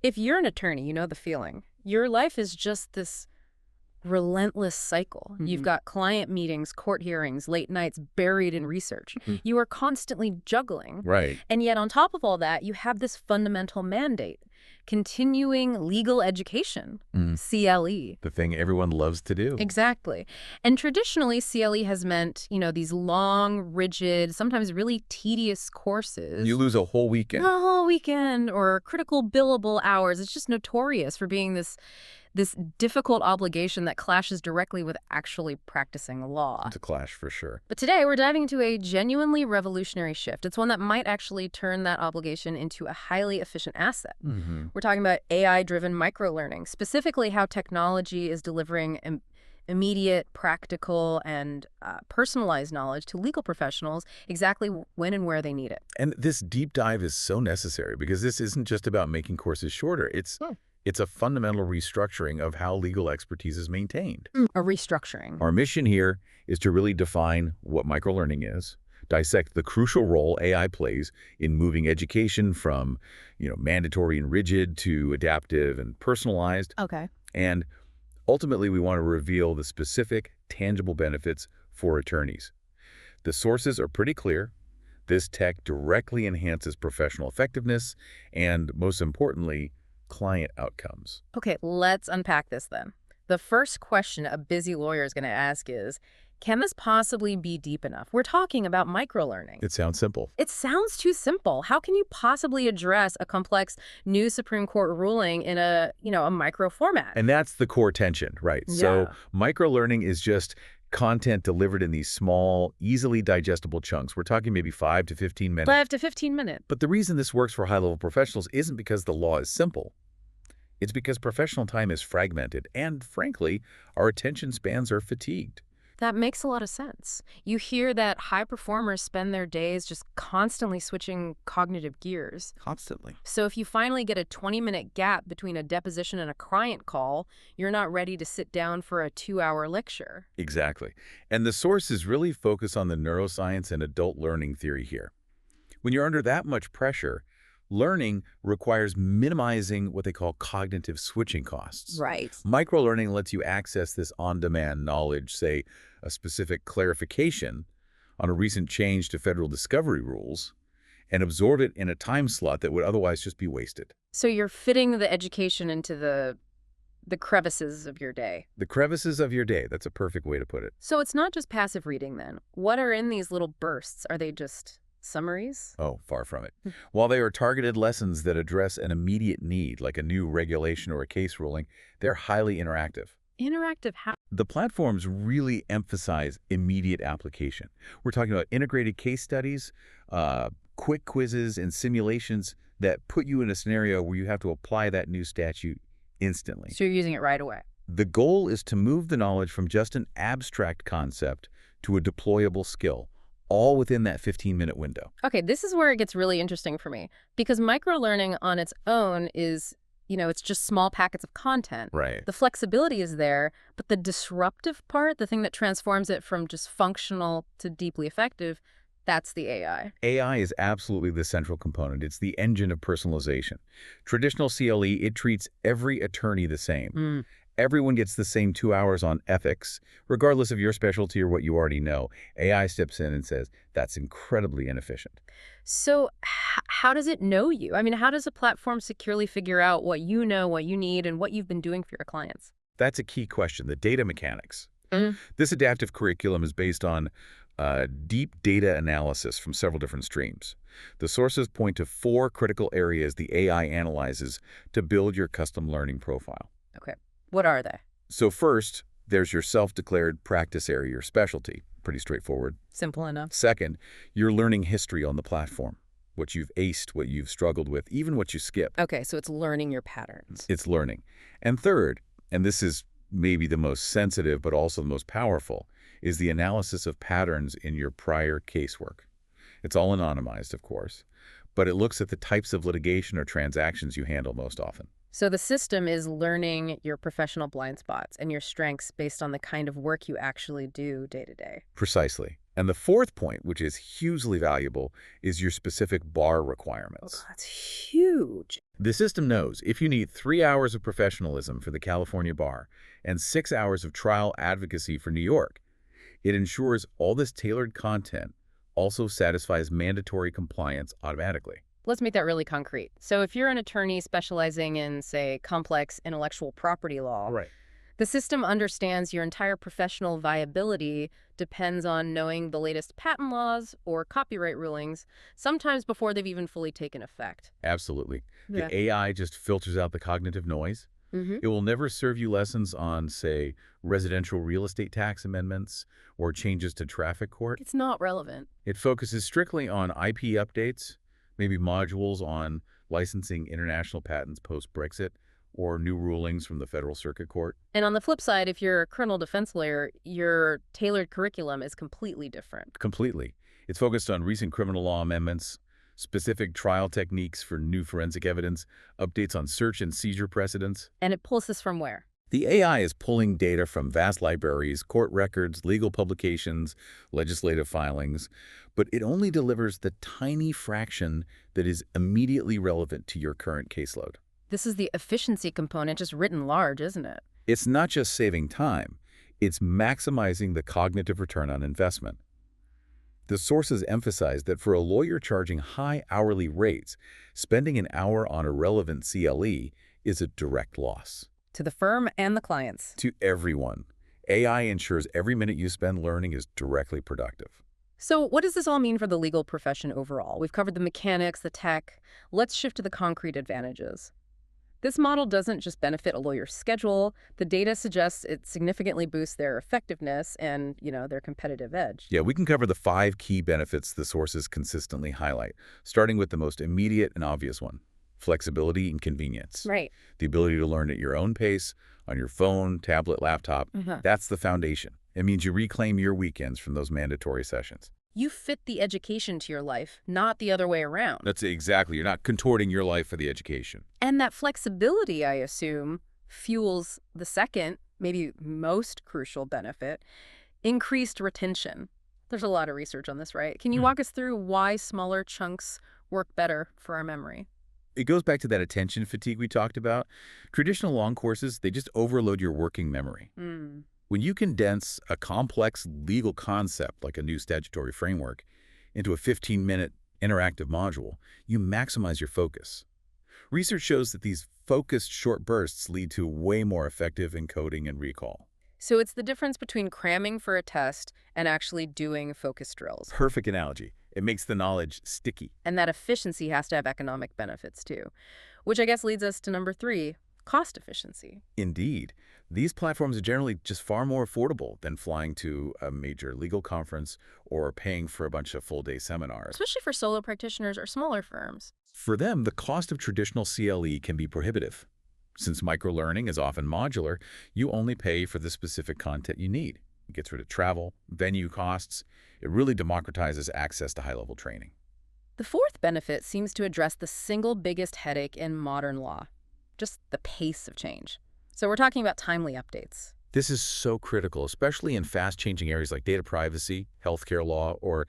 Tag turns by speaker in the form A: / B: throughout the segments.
A: If you're an attorney, you know the feeling. Your life is just this relentless cycle. You've got client meetings, court hearings, late nights buried in research. You are constantly juggling.
B: Right.
A: And yet on top of all that, you have this fundamental mandate, continuing legal education, CLE.
B: The thing everyone loves to do.
A: Exactly. And traditionally, CLE has meant, these long, rigid, sometimes really tedious courses.
B: You lose a whole weekend.
A: A whole weekend or critical billable hours. It's just notorious for being this difficult obligation that clashes directly with actually practicing law.
B: It's a clash for sure.
A: But today, we're diving into a genuinely revolutionary shift. It's one that might actually turn that obligation into a highly efficient asset. We're talking about AI-driven microlearning, specifically how technology is delivering immediate, practical, and personalized knowledge to legal professionals exactly when and where they need it.
B: And this deep dive is so necessary because this isn't just about making courses shorter. It's a fundamental restructuring of how legal expertise is maintained.
A: A restructuring.
B: Our mission here is to really define what microlearning is, dissect the crucial role AI plays in moving education from, mandatory and rigid to adaptive and personalized.
A: Okay.
B: And ultimately, we want to reveal the specific, tangible benefits for attorneys. The sources are pretty clear. This tech directly enhances professional effectiveness and, most importantly, client outcomes.
A: Okay, let's unpack this then. The first question a busy lawyer is going to ask is, can this possibly be deep enough? We're talking about microlearning.
B: It sounds simple.
A: It sounds too simple. How can you possibly address a complex new Supreme Court ruling in a micro format?
B: And that's the core tension, right?
A: Yeah.
B: So microlearning is just content delivered in these small, easily digestible chunks. We're talking maybe 5 to 15 minutes.
A: 5 to 15 minutes.
B: But the reason this works for high-level professionals isn't because the law is simple. It's because professional time is fragmented and, frankly, our attention spans are fatigued.
A: That makes a lot of sense. You hear that high performers spend their days just constantly switching cognitive gears.
B: Constantly.
A: So if you finally get a 20-minute gap between a deposition and a client call, you're not ready to sit down for a 2-hour lecture.
B: Exactly. And the sources really focus on the neuroscience and adult learning theory here. When you're under that much pressure, learning requires minimizing what they call cognitive switching costs.
A: Right.
B: Microlearning lets you access this on-demand knowledge, say a specific clarification on a recent change to federal discovery rules, and absorb it in a time slot that would otherwise just be wasted.
A: So you're fitting the education into the crevices of your day.
B: The crevices of your day, that's a perfect way to put it.
A: So it's not just passive reading then. What are in these little bursts? Are they just summaries?
B: Oh, far from it. While they are targeted lessons that address an immediate need, like a new regulation or a case ruling, they're highly interactive.
A: Interactive how?
B: The platforms really emphasize immediate application. We're talking about integrated case studies, quick quizzes, and simulations that put you in a scenario where you have to apply that new statute instantly.
A: So you're using it right away.
B: The goal is to move the knowledge from just an abstract concept to a deployable skill, all within that 15-minute window.
A: Okay, this is where it gets really interesting for me, because microlearning on its own is, it's just small packets of content.
B: Right.
A: The flexibility is there, but the disruptive part, the thing that transforms it from just functional to deeply effective, that's the AI.
B: AI is absolutely the central component. It's the engine of personalization. Traditional CLE, it treats every attorney the same. Everyone gets the same 2 hours on ethics, regardless of your specialty or what you already know. AI steps in and says, that's incredibly inefficient.
A: So how does it know you? I mean, how does a platform securely figure out what you know, what you need, and what you've been doing for your clients?
B: That's a key question, the data mechanics. This adaptive curriculum is based on deep data analysis from several different streams. The sources point to 4 critical areas the AI analyzes to build your custom learning profile.
A: Okay. What are they?
B: So first, there's your self-declared practice area, your specialty. Pretty straightforward.
A: Simple enough.
B: Second, your learning history on the platform. What you've aced, what you've struggled with, even what you skipped.
A: Okay, so it's learning your patterns.
B: It's learning. And third, and this is maybe the most sensitive but also the most powerful, is the analysis of patterns in your prior casework. It's all anonymized, of course, but it looks at the types of litigation or transactions you handle most often.
A: So the system is learning your professional blind spots and your strengths based on the kind of work you actually do day to day.
B: Precisely. And the fourth point, which is hugely valuable, is your specific bar requirements.
A: Oh, that's huge.
B: The system knows if you need 3 hours of professionalism for the California bar and 6 hours of trial advocacy for New York, it ensures all this tailored content also satisfies mandatory compliance automatically.
A: Let's make that really concrete. So if you're an attorney specializing in, say, complex intellectual property law,
B: Right.
A: the system understands your entire professional viability depends on knowing the latest patent laws or copyright rulings, sometimes before they've even fully taken effect.
B: Absolutely.
A: Yeah.
B: The AI just filters out the cognitive noise. It will never serve you lessons on, say, residential real estate tax amendments or changes to traffic court.
A: It's not relevant.
B: It focuses strictly on IP updates, maybe modules on licensing international patents post-Brexit, or new rulings from the Federal Circuit Court.
A: And on the flip side, if you're a criminal defense lawyer, your tailored curriculum is completely different.
B: Completely. It's focused on recent criminal law amendments, specific trial techniques for new forensic evidence, updates on search and seizure precedents.
A: And it pulls this from where?
B: The AI is pulling data from vast libraries, court records, legal publications, legislative filings, but it only delivers the tiny fraction that is immediately relevant to your current caseload.
A: This is the efficiency component just written large, isn't it?
B: It's not just saving time, it's maximizing the cognitive return on investment. The sources emphasize that for a lawyer charging high hourly rates, spending an hour on a relevant CLE is a direct loss.
A: To the firm and the clients.
B: To everyone. AI ensures every minute you spend learning is directly productive.
A: So what does this all mean for the legal profession overall? We've covered the mechanics, the tech. Let's shift to the concrete advantages. This model doesn't just benefit a lawyer's schedule. The data suggests it significantly boosts their effectiveness and, their competitive edge.
B: Yeah, we can cover the 5 key benefits the sources consistently highlight, starting with the most immediate and obvious one: flexibility and convenience.
A: Right.
B: The ability to learn at your own pace, on your phone, tablet, laptop. That's the foundation. It means you reclaim your weekends from those mandatory sessions.
A: You fit the education to your life, not the other way around.
B: That's it, exactly. You're not contorting your life for the education.
A: And that flexibility, I assume, fuels the second, maybe most crucial benefit: increased retention. There's a lot of research on this, right? Can you walk us through why smaller chunks work better for our memory?
B: It goes back to that attention fatigue we talked about. Traditional long courses, they just overload your working memory. When you condense a complex legal concept like a new statutory framework into a 15-minute interactive module, you maximize your focus. Research shows that these focused short bursts lead to way more effective encoding and recall.
A: So it's the difference between cramming for a test and actually doing focus drills.
B: Perfect analogy. It makes the knowledge sticky.
A: And that efficiency has to have economic benefits too, which I guess leads us to number 3, cost efficiency.
B: Indeed. These platforms are generally just far more affordable than flying to a major legal conference or paying for a bunch of full-day seminars.
A: Especially for solo practitioners or smaller firms.
B: For them, the cost of traditional CLE can be prohibitive. Since microlearning is often modular, you only pay for the specific content you need. It gets rid of travel, venue costs. It really democratizes access to high-level training.
A: The fourth benefit seems to address the single biggest headache in modern law: just the pace of change. So we're talking about timely updates.
B: This is so critical, especially in fast-changing areas like data privacy, healthcare law, or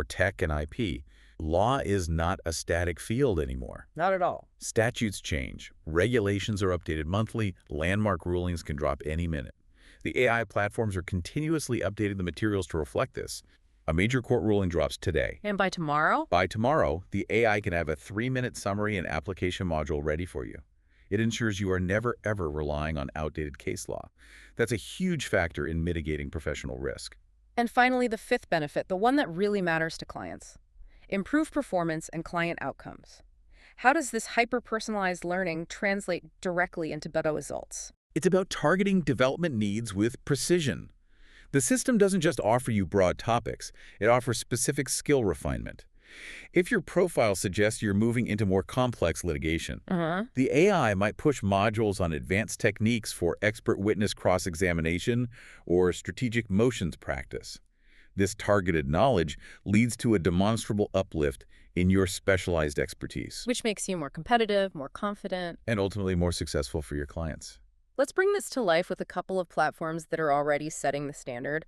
B: tech and IP. Law is not a static field anymore.
A: Not at all.
B: Statutes change. Regulations are updated monthly. Landmark rulings can drop any minute. The AI platforms are continuously updating the materials to reflect this. A major court ruling drops today.
A: And by tomorrow?
B: By tomorrow, the AI can have a 3-minute summary and application module ready for you. It ensures you are never, ever relying on outdated case law. That's a huge factor in mitigating professional risk.
A: And finally, the fifth benefit, the one that really matters to clients: improve performance and client outcomes. How does this hyper-personalized learning translate directly into better results?
B: It's about targeting development needs with precision. The system doesn't just offer you broad topics, it offers specific skill refinement. If your profile suggests you're moving into more complex litigation, the AI might push modules on advanced techniques for expert witness cross-examination or strategic motions practice. This targeted knowledge leads to a demonstrable uplift in your specialized expertise.
A: Which makes you more competitive, more confident.
B: And ultimately more successful for your clients.
A: Let's bring this to life with a couple of platforms that are already setting the standard.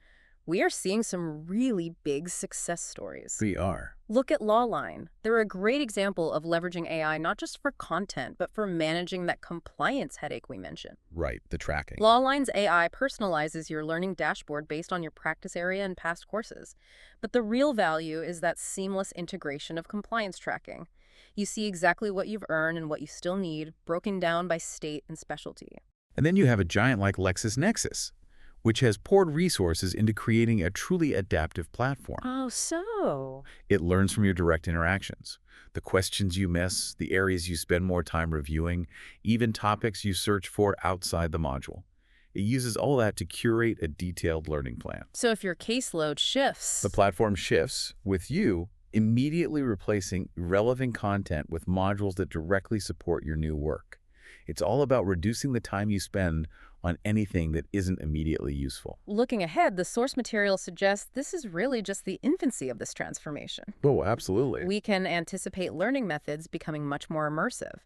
A: we are seeing some really big success stories.
B: We are.
A: Look at Lawline. They're a great example of leveraging AI not just for content, but for managing that compliance headache we mentioned.
B: Right, the tracking.
A: Lawline's AI personalizes your learning dashboard based on your practice area and past courses. But the real value is that seamless integration of compliance tracking. You see exactly what you've earned and what you still need, broken down by state and specialty.
B: And then you have a giant like LexisNexis, which has poured resources into creating a truly adaptive platform.
A: Oh, so?
B: It learns from your direct interactions, the questions you miss, the areas you spend more time reviewing, even topics you search for outside the module. It uses all that to curate a detailed learning plan.
A: So if your caseload shifts,
B: The platform shifts with you, immediately replacing relevant content with modules that directly support your new work. It's all about reducing the time you spend on anything that isn't immediately useful.
A: looking ahead, the source material suggests this is really just the infancy of this transformation.
B: Oh, absolutely.
A: We can anticipate learning methods becoming much more immersive.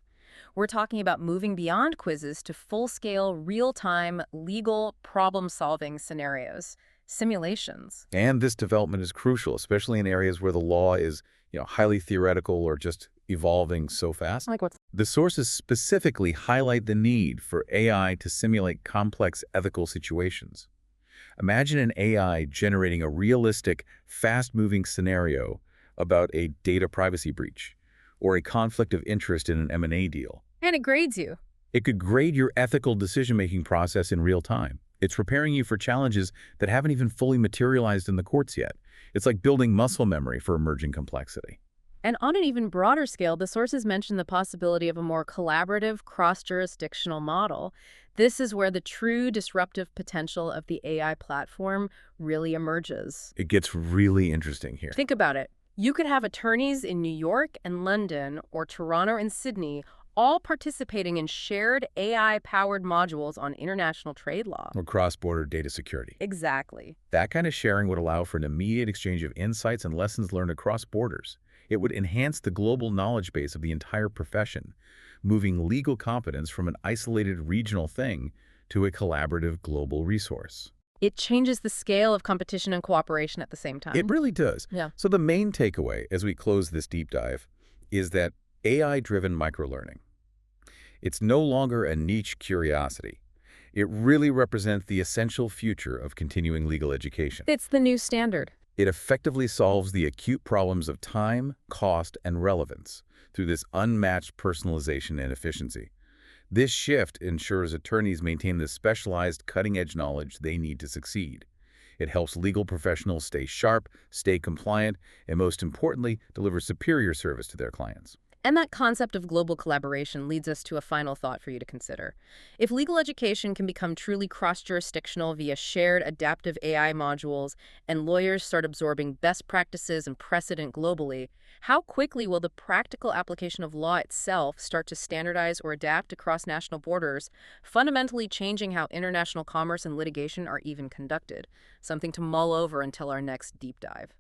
A: We're talking about moving beyond quizzes to full-scale, real-time, legal problem-solving scenarios, simulations.
B: And this development is crucial, especially in areas where the law is, highly theoretical or just evolving so fast.
A: Like what's
B: The sources specifically highlight the need for AI to simulate complex ethical situations. Imagine an AI generating a realistic, fast-moving scenario about a data privacy breach or a conflict of interest in an M&A deal.
A: And it grades you.
B: It could grade your ethical decision-making process in real time. It's preparing you for challenges that haven't even fully materialized in the courts yet. It's like building muscle memory for emerging complexity.
A: And on an even broader scale, the sources mention the possibility of a more collaborative, cross-jurisdictional model. This is where the true disruptive potential of the AI platform really emerges.
B: It gets really interesting here.
A: Think about it. You could have attorneys in New York and London, or Toronto and Sydney, all participating in shared AI-powered modules on international trade law.
B: Or cross-border data security.
A: Exactly.
B: That kind of sharing would allow for an immediate exchange of insights and lessons learned across borders. It would enhance the global knowledge base of the entire profession, moving legal competence from an isolated regional thing to a collaborative global resource.
A: It changes the scale of competition and cooperation at the same time.
B: It really does.
A: Yeah.
B: So the main takeaway as we close this deep dive is that AI-driven microlearning, it's no longer a niche curiosity. It really represents the essential future of continuing legal education.
A: It's the new standard.
B: It effectively solves the acute problems of time, cost, and relevance through this unmatched personalization and efficiency. This shift ensures attorneys maintain the specialized, cutting-edge knowledge they need to succeed. It helps legal professionals stay sharp, stay compliant, and most importantly, deliver superior service to their clients.
A: And that concept of global collaboration leads us to a final thought for you to consider. If legal education can become truly cross-jurisdictional via shared adaptive AI modules and lawyers start absorbing best practices and precedent globally, how quickly will the practical application of law itself start to standardize or adapt across national borders, fundamentally changing how international commerce and litigation are even conducted? Something to mull over until our next deep dive.